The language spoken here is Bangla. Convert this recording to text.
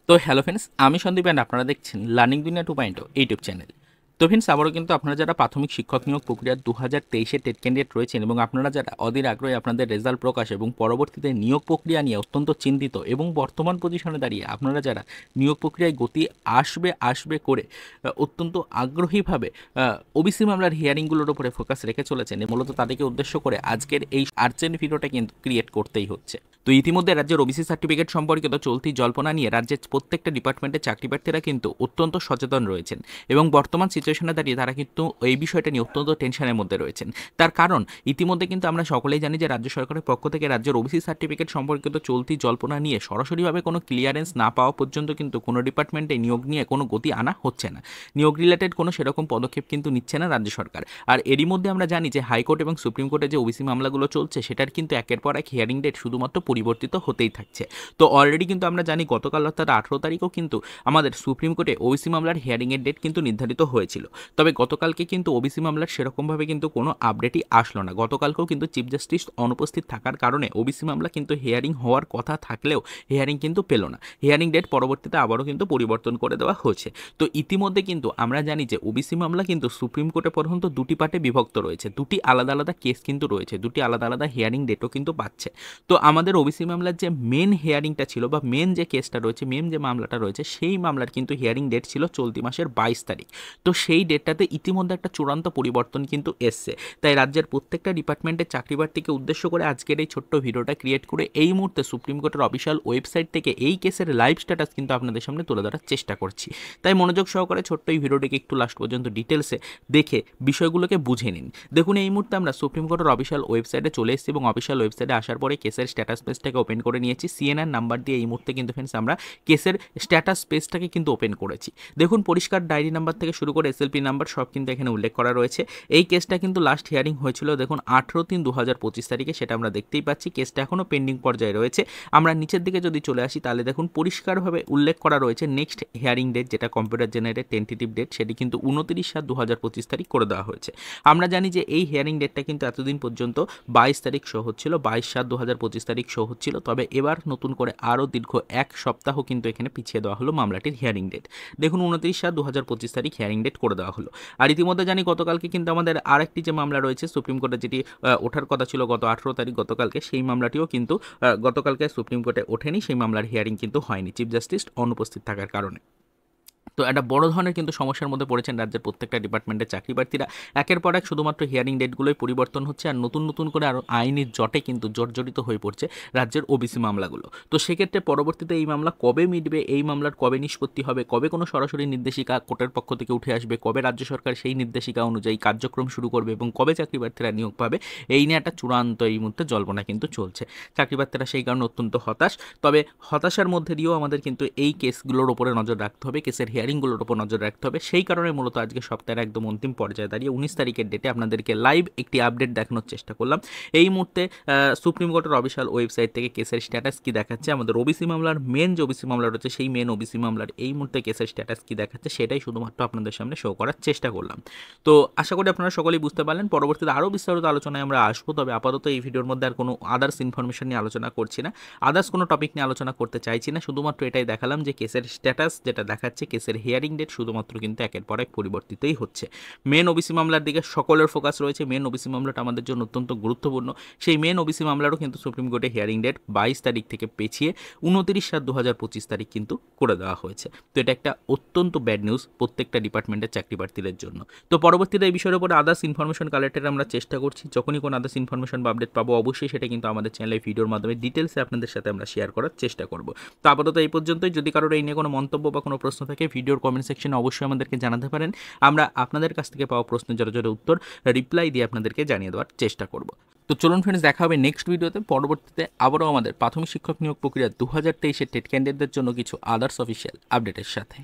তো হ্যালো ফ্রেন্ডস, আমি সন্দীপ অ্যান্ড আপনারা দেখছেন লার্নিং দুনিয়া 2.0 ইউটিউব চ্যানেল। তো ফ্রেন্ডস, আবারও কিন্তু আপনারা যারা প্রাথমিক শিক্ষক নিয়োগ প্রক্রিয়া 2023-এর টেট ক্যান্ডিডেট রয়েছেন এবং আপনারা যারা অধীর আগ্রহে আপনাদের রেজাল্ট প্রকাশ এবং পরবর্তীতে নিয়োগ প্রক্রিয়া নিয়ে অত্যন্ত চিন্তিত এবং বর্তমান পজিশনে দাঁড়িয়ে আপনারা যারা নিয়োগ প্রক্রিয়ায় গতি আসবে আসবে করে অত্যন্ত আগ্রহীভাবে ওবিসি মামলার হিয়ারিংগুলোর উপরে ফোকাস রেখে চলেছেন, মূলত তাদেরকে উদ্দেশ্য করে আজকের এই আর্জেন্ট ভিডিওটা কিন্তু ক্রিয়েট করতেই হচ্ছে। তো ইতিমধ্যে রাজ্যের ওবিসি সার্টিফিকেট সম্পর্কিত চলতি জল্পনা নিয়ে রাজ্যের প্রত্যেকটা ডিপার্টমেন্টের চাকরি প্রার্থীরা কিন্তু অত্যন্ত সচেতন রয়েছেন এবং বর্তমান সিচুয়েশনে দাঁড়িয়ে তারা কিন্তু এই বিষয়টা নিয়ে অত্যন্ত টেনশনের মধ্যে রয়েছেন। তার কারণ ইতিমধ্যে কিন্তু আমরা সকলেই জানি যে রাজ্য সরকারের পক্ষ থেকে রাজ্যের ওবিসি সার্টিফিকেট সম্পর্কিত চলতি জল্পনা নিয়ে সরাসরিভাবে কোনো ক্লিয়ারেন্স না পাওয়া পর্যন্ত কিন্তু কোনো ডিপার্টমেন্টে নিয়োগ নিয়ে কোনো গতি আনা হচ্ছে না। নিয়োগ রিলেটেড কোনো সেরকম পদক্ষেপ কিন্তু নিচ্ছে না রাজ্য সরকার। আর এরই মধ্যে আমরা জানি যে হাইকোর্ট এবং সুপ্রিম কোর্টে যে ওবিসি মামলাগুলো চলছে সেটার কিন্তু একের পর এক হিয়ারিং ডেট শুধুমাত্র পরিবর্তিত হতেই থাকছে। তো অলরেডি কিন্তু আমরা জানি গতকাল অর্থাৎ 18 তারিখও কিন্তু আমাদের সুপ্রিম কোর্টে ওবিসি মামলার হিয়ারিংয়ের ডেট কিন্তু নির্ধারিত হয়েছিল। তবে গতকালকে কিন্তু ওবিসি মামলার সেরকমভাবে কিন্তু কোনো আপডেটই আসলো না। গতকালকেও কিন্তু চিফ জাস্টিস অনুপস্থিত থাকার কারণে ওবিসি মামলা কিন্তু হিয়ারিং হওয়ার কথা থাকলেও হিয়ারিং কিন্তু পেল না। হিয়ারিং ডেট পরবর্তীতে আবারও কিন্তু পরিবর্তন করে দেওয়া হয়েছে। তো ইতিমধ্যে কিন্তু আমরা জানি যে ওবিসি মামলা কিন্তু সুপ্রিম কোর্টে পর্যন্ত দুটি পার্টে বিভক্ত রয়েছে, দুটি আলাদা আলাদা কেস কিন্তু রয়েছে, দুটি আলাদা আলাদা হিয়ারিং ডেটও কিন্তু পাচ্ছে। তো আমাদের ওবিসি মামলার যে মেন হিয়ারিংটা ছিল বা মেন যে কেসটা রয়েছে, মেন যে মামলাটা রয়েছে, সেই মামলার কিন্তু হিয়ারিং ডেট ছিল চলতি মাসের 22 তারিখ। তো সেই ডেটটাতে ইতিমধ্যে একটা চূড়ান্ত পরিবর্তন কিন্তু এসছে। তাই রাজ্যের প্রত্যেকটা ডিপার্টমেন্টের চাকরি প্রার্থীকে উদ্দেশ্য করে আজকের এই ছোট্ট ভিডিওটা ক্রিয়েট করে এই মুহূর্তে সুপ্রিম কোর্টের অফিসিয়াল ওয়েবসাইট থেকে এই কেসের লাইভ স্ট্যাটাস কিন্তু আপনাদের সামনে তুলে ধরার চেষ্টা করছি। তাই মনোযোগ সহকারে ছোট্ট এই ভিডিওটিকে একটু লাস্ট পর্যন্ত ডিটেলসে দেখে বিষয়গুলোকে বুঝে নিন। দেখুন, এই মুহূর্তে আমরা সুপ্রিম কোর্টের অফিসিয়াল ওয়েবসাইটে চলে এসেছি এবং অফিসিয়াল ওয়েবসাইটে আসার পরে কেসের স্ট্যাটাস পেজটাকে ওপেন করে নিয়েছি। সিএনআর নাম্বার দিয়ে এই মুহূর্তে কিন্তু ফ্রেন্ডস আমরা কেসের স্ট্যাটাস পেজটাকে কিন্তু ওপেন করেছি। দেখুন, পরিষ্কার ডায়েরি নাম্বার থেকে শুরু করে এসএলপি নাম্বার সব কিন্তু এখানে উল্লেখ করা রয়েছে। এই কেসটা কিন্তু লাস্ট হিয়ারিং হয়েছিল দেখুন 18/3/2025 তারিখে, সেটা আমরা দেখতেই পাচ্ছি। কেসটা এখনও পেন্ডিং পর্যায়ে রয়েছে। আমরা নিচের দিকে যদি চলে আসি তাহলে দেখুন পরিষ্কারভাবে উল্লেখ করা রয়েছে নেক্সট হিয়ারিং ডেট, যেটা কম্পিউটার জেনারেটেড টেন্টেটিভ ডেট, সেটি কিন্তু 29/7/2025 তারিখ করে দেওয়া হয়েছে। আমরা জানি যে এই হিয়ারিং ডেটটা কিন্তু এতদিন পর্যন্ত 22 তারিখ শো হচ্ছিল, 22/7/2025 তারিখ শো হচ্ছিল। তবে এবার নতুন করে আরও দীর্ঘ এক সপ্তাহ কিন্তু এখানে পিছিয়ে দেওয়া হলো মামলাটির হিয়ারিং ডেট। দেখুন 29/7/2025 তারিখ হিয়ারিং ডেট করে দেওয়া হলো। আর ইতিমধ্যে জানি গতকালকে কিন্তু আমাদের আরেকটি যে মামলা রয়েছে সুপ্রিম কোর্টে, যেটি ওঠার কথা ছিল গত 18 তারিখ গতকালকে, সেই মামলাটিও কিন্তু গতকালকে সুপ্রিম কোর্টে ওঠেনি। সেই মামলার হিয়ারিং কিন্তু হয়নি চিফ জাস্টিস অনুপস্থিত থাকার কারণে। তো একটা বড় ধরনের কিন্তু সমস্যার মধ্যে পড়েছেন রাজ্যের প্রত্যেকটা ডিপার্টমেন্টের চাকরি প্রার্থীরা। একের পর এক শুধুমাত্র হিয়ারিং ডেটগুলোই পরিবর্তন হচ্ছে আর নতুন নতুন করে আরও আইনি জটে কিন্তু জর্জরিত হয়ে পড়ছে রাজ্যের ওবিসি মামলাগুলো। তো সেক্ষেত্রে পরবর্তীতে এই মামলা কবে মিটবে, এই মামলার কবে নিষ্পত্তি হবে, কবে কোনো সরাসরি নির্দেশিকা কোর্টের পক্ষ থেকে উঠে আসবে, কবে রাজ্য সরকার সেই নির্দেশিকা অনুযায়ী কার্যক্রম শুরু করবে এবং কবে চাকরি প্রার্থীরা নিয়োগ পাবে, এই নিয়ে একটা চূড়ান্ত এই মুহূর্তে জল্পনা কিন্তু চলছে। চাকরি প্রার্থীরা সেই কারণে অত্যন্ত হতাশ। তবে হতাশার মধ্যে দিয়েও আমাদের কিন্তু এই কেসগুলোর উপরে নজর রাখতে হবে, কেসের হিয়ারিংগুলোর উপর নজর রাখতে হবে। সেই কারণে মূলত আজকে সপ্তাহের একদম অন্তিম পর্যায়ে দাঁড়িয়ে 19 তারিখের ডেটে আপনাদেরকে লাইভ একটি আপডেট দেখানোর চেষ্টা করলাম। এই মুহূর্তে সুপ্রিম কোর্টের অফিসিয়াল ওয়েবসাইট থেকে কেসের স্ট্যাটাস কি দেখাচ্ছে, আমাদের ওবিসি মামলার মেন যে ওবিসি মামলা রয়েছে সেই মেন ওবিসি মামলার এই মুহূর্তে কেসের স্ট্যাটাস কি দেখাচ্ছে সেটাই শুধুমাত্র আপনাদের সামনে শো করার চেষ্টা করলাম। তো আশা করি আপনারা সকলেই বুঝতে পারলেন। পরবর্তীতে আরও বিস্তারিত আলোচনায় আমরা আসবো। তবে আপাতত এই ভিডিওর মধ্যে আর কোনো আদার্স ইনফরমেশন নিয়ে আলোচনা করছি না, আদার্স কোনো টপিক নিয়ে আলোচনা করতে চাইছি না। শুধুমাত্র এটাই দেখালাম যে কেসের স্ট্যাটাস যেটা দেখাচ্ছে, কেসের হিয়ারিং ডেট শুধুমাত্র কিন্তু একের পর এক পরিবর্তিতই হচ্ছে। মেন ওবিসি মামলার দিকে সকলের ফোকাস রয়েছে। মেন ওবিসি মামলাটা আমাদের জন্য অত্যন্ত গুরুত্বপূর্ণ। সেই মেন ওবিসি মামলারও কিন্তু সুপ্রিম কোর্টে হিয়ারিং ডেট 22 তারিখ থেকে পেছিয়ে 29/7/2025 তারিখ কিন্তু করে দেওয়া হয়েছে। তো এটা একটা অত্যন্ত ব্যাড নিউজ প্রত্যেকটা ডিপার্টমেন্টের চাকরি প্রার্থীদের জন্য। তো পরবর্তীতে এই বিষয়ের উপরে আদার্স ইনফরমেশন কালেক্টের আমরা চেষ্টা করছি। যখনই কোনো আদার্স ইনফরমেশন বা আপডেট পাবো অবশ্যই সেটা কিন্তু আমাদের চ্যানেলে ভিডিওর মাধ্যমে ডিটেলসে আপনাদের সাথে আমরা শেয়ার করার চেষ্টা করব। তো আপাতত এই পর্যন্তই। যদি কারোর এই নিয়ে কোনো মন্তব্য বা কোনো প্রশ্ন থাকে ভিডিওর কমেন্ট সেকশনে অবশ্যই আমাদেরকে জানাতে পারেন। আমরা আপনাদের কাছ থেকে পাওয়া প্রশ্নের জোরে উত্তর রিপ্লাই দিয়ে আপনাদেরকে জানিয়ে দেওয়ার চেষ্টা করব। তো চলুন ফ্রেন্ডস, দেখা হবে নেক্সট ভিডিওতে। পরবর্তীতে আবারও আমাদের প্রাথমিক শিক্ষক নিয়োগ প্রক্রিয়া 2023-এর টেট ক্যান্ডিডেটদের জন্য কিছু আদার্স অফিসিয়াল আপডেটের সাথে।